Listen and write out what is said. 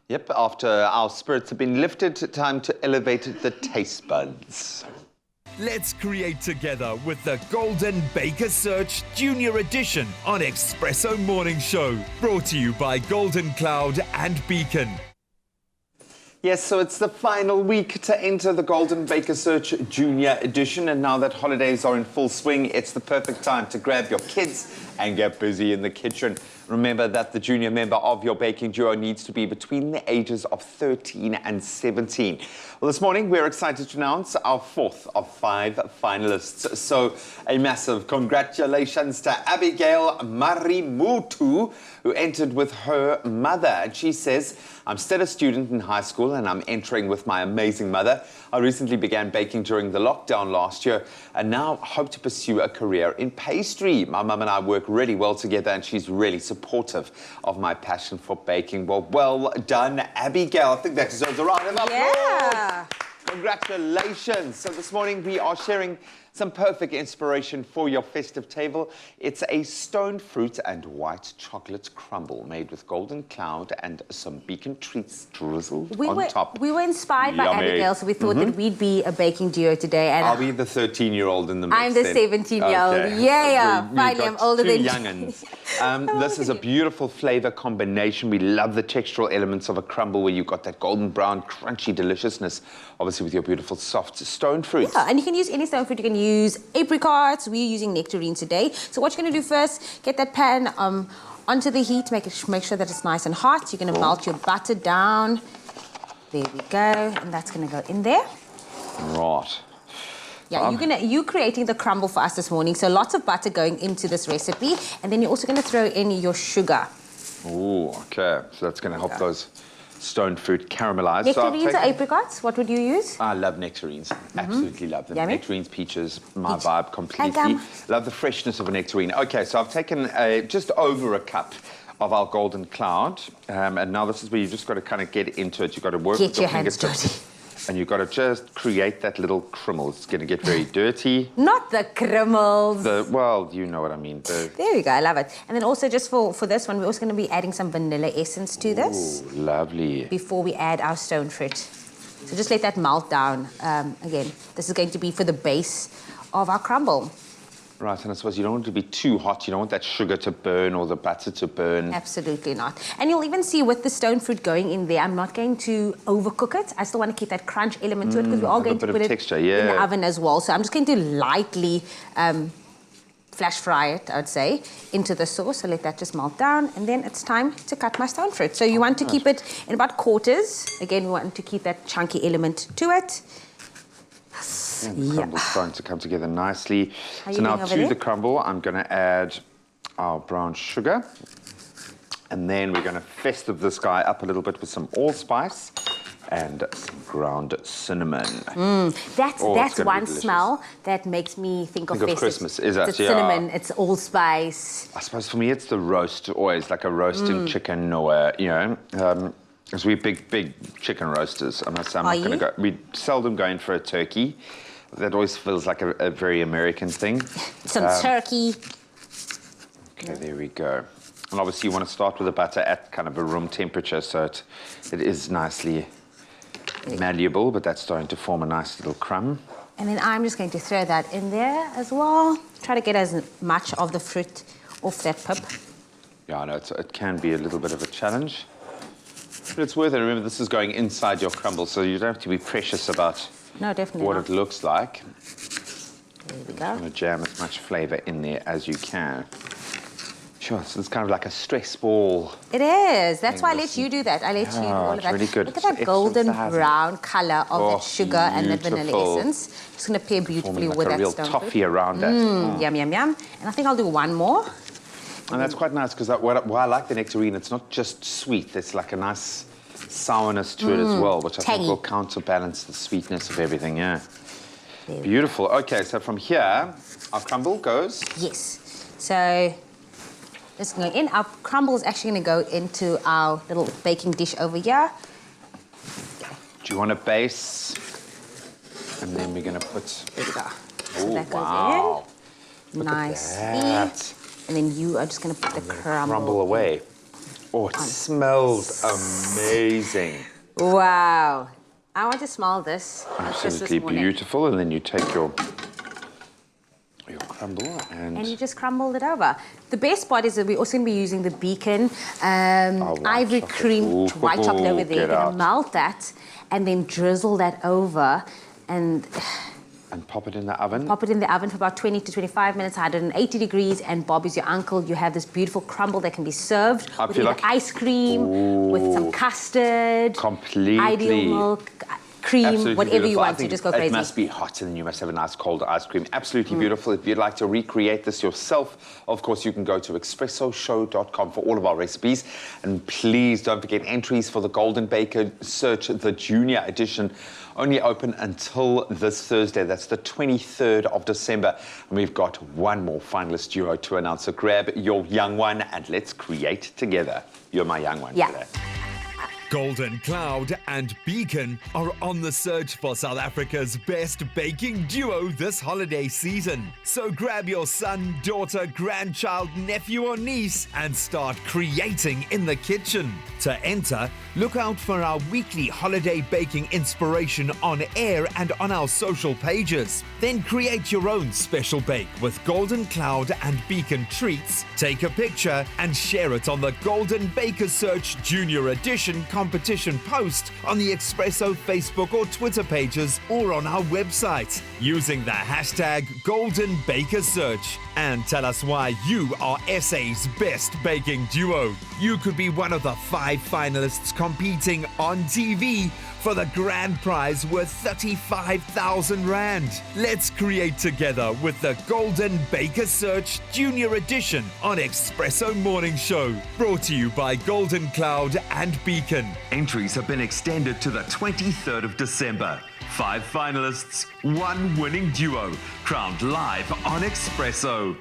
Yep, after our spirits have been lifted, time to elevate the taste buds. Let's create together with the Golden Baker Search Junior Edition on Espresso Morning Show. Brought to you by Golden Cloud and Beacon. Yes, so it's the final week to enter the Golden Baker Search Junior Edition, and now that holidays are in full swing, it's the perfect time to grab your kids and get busy in the kitchen. Remember that the junior member of your baking duo needs to be between the ages of 13 and 17. Well, this morning we're excited to announce our fourth of 5 finalists. So a massive congratulations to Abigail Marimutu, who entered with her mother. And she says, I'm still a student in high school and I'm entering with my amazing mother. I recently began baking during the lockdown last year and now hope to pursue a career in pastry. My mum and I work really well together and she's really supportive of my passion for baking. Well done, Abigail. I think that deserves a round of applause. Yeah. Congratulations. So this morning we are sharing some perfect inspiration for your festive table. It's a stone fruit and white chocolate crumble made with golden cloud and some beacon treats drizzled on top. We were inspired by Yummy. Abigail, so we thought that we'd be a baking duo today. And I'll be the 13-year-old in the mix. I'm the 17-year-old. Okay. Yeah. Finally, I'm older than two young'uns. This is a beautiful flavor combination. We love the textural elements of a crumble where you've got that golden brown, crunchy deliciousness, obviously with your beautiful soft stone fruit. Yeah, and you can use any stone fruit. You can use apricots. We're using nectarines today. So what you're going to do first, get that pan onto the heat. Make sure that it's nice and hot. You're going to melt your butter down. There we go. And that's going to go in there. Right. Yeah, you're creating the crumble for us this morning. So lots of butter going into this recipe. And then you're also going to throw in your sugar. Oh, okay. So that's going to help those stone fruit caramelize. Nectarines or apricots, what would you use? I love nectarines. Absolutely love them. Yummy. Nectarines, peaches, my vibe completely. Love the freshness of a nectarine. Okay, so I've taken just over a cup of our golden cloud. And now this is where you've just got to kind of get into it. You've got to work with your hands dirty. And you've got to just create that little crumble. It's going to get very dirty. Not the crummels. Well, you know what I mean. There we go, I love it. And then also just for this one, we're also going to be adding some vanilla essence to this. Ooh, lovely. Before we add our stone fruit. So just let that melt down. Again, this is going to be for the base of our crumble. Right, and I suppose you don't want it to be too hot. You don't want that sugar to burn or the butter to burn. Absolutely not. And you'll even see with the stone fruit going in there, I'm not going to overcook it. I still want to keep that crunch element to it because we're all going to put it in the oven as well. So I'm just going to lightly flash fry it, I would say, into the sauce. So let that just melt down. And then it's time to cut my stone fruit. So you want to keep it in about quarters. Again, we want to keep that chunky element to it. And the crumble's starting to come together nicely. So now to there? the crumble, I'm going to add our brown sugar. And then we're going to festive this guy up a little bit with some allspice and some ground cinnamon. That's one smell that makes me think of Christmas. Is that? It's cinnamon, it's allspice. I suppose for me it's the roast, always like a roasted chicken or, because we're big chicken roasters. I must say, I'm not going to go. We seldom go in for a turkey. That always feels like a very American thing. Some turkey. Okay, there we go. And obviously you want to start with the butter at kind of a room temperature so it is nicely malleable, but that's starting to form a nice little crumb. And then I'm just going to throw that in there as well. Try to get as much of the fruit off that pip. Yeah, I know it can be a little bit of a challenge. But it's worth it. Remember, this is going inside your crumble, so you don't have to be precious about what it looks like. There we go. You want to jam as much flavour in there as you can. Sure, so it's kind of like a stress ball. It is. That's why I let you do that. I let you do all of that. Really good. Look at that golden brown colour of that sugar and the vanilla essence. It's going to pair beautifully with that stone fruit. Like a real toffee around that. Yum, yum, yum. And I think I'll do one more. And that's quite nice because why I like the nectarine, it's not just sweet. There's like a nice sourness to it as well, which I think will counterbalance the sweetness of everything, Beautiful. Okay, so from here, our crumble goes? Yes. So this is going in. Our crumble is actually going to go into our little baking dish over here. Do you want a base? And then we're going to put... There we go. Oh, So that wow. goes in. Nicely. And then you are just going to put the crumble away. Oh, it smells amazing. Wow. I want to smell this. Absolutely beautiful. And then you take your crumble and you just crumble it over. The best part is that we're also going to be using the Beacon ivory cream, white chocolate over there. You're going to melt that and then drizzle that over and pop it in the oven. Pop it in the oven for about 20 to 25 minutes, 180 degrees, and Bob is your uncle. You have this beautiful crumble that can be served with either ice cream, with some custard, ideal milk, cream, absolutely whatever beautiful. You want to, just go crazy. It must be hot, and then you must have a nice cold ice cream. Absolutely beautiful. If you'd like to recreate this yourself, of course, you can go to expressoshow.com for all of our recipes. And please don't forget entries for the Golden Baker Search, the Junior Edition, only open until this Thursday. That's the 23rd of December. And we've got one more finalist duo to announce. So grab your young one and let's create together. You're my young one today. Golden Cloud and Beacon are on the search for South Africa's best baking duo this holiday season. So grab your son, daughter, grandchild, nephew or niece and start creating in the kitchen. To enter, look out for our weekly holiday baking inspiration on air and on our social pages. Then create your own special bake with Golden Cloud and Beacon treats, take a picture and share it on the Golden Baker Search Junior Edition competition post on the Expresso Facebook or Twitter pages or on our website using the hashtag Golden Baker Search. And tell us why you are SA's best baking duo. You could be one of the 5 finalists competing on TV for the grand prize worth 35,000 Rand. Let's create together with the Golden Baker Search Junior Edition on Expresso Morning Show. Brought to you by Golden Cloud and Beacon. Entries have been extended to the 23rd of December. 5 finalists, 1 winning duo, crowned live on Expresso.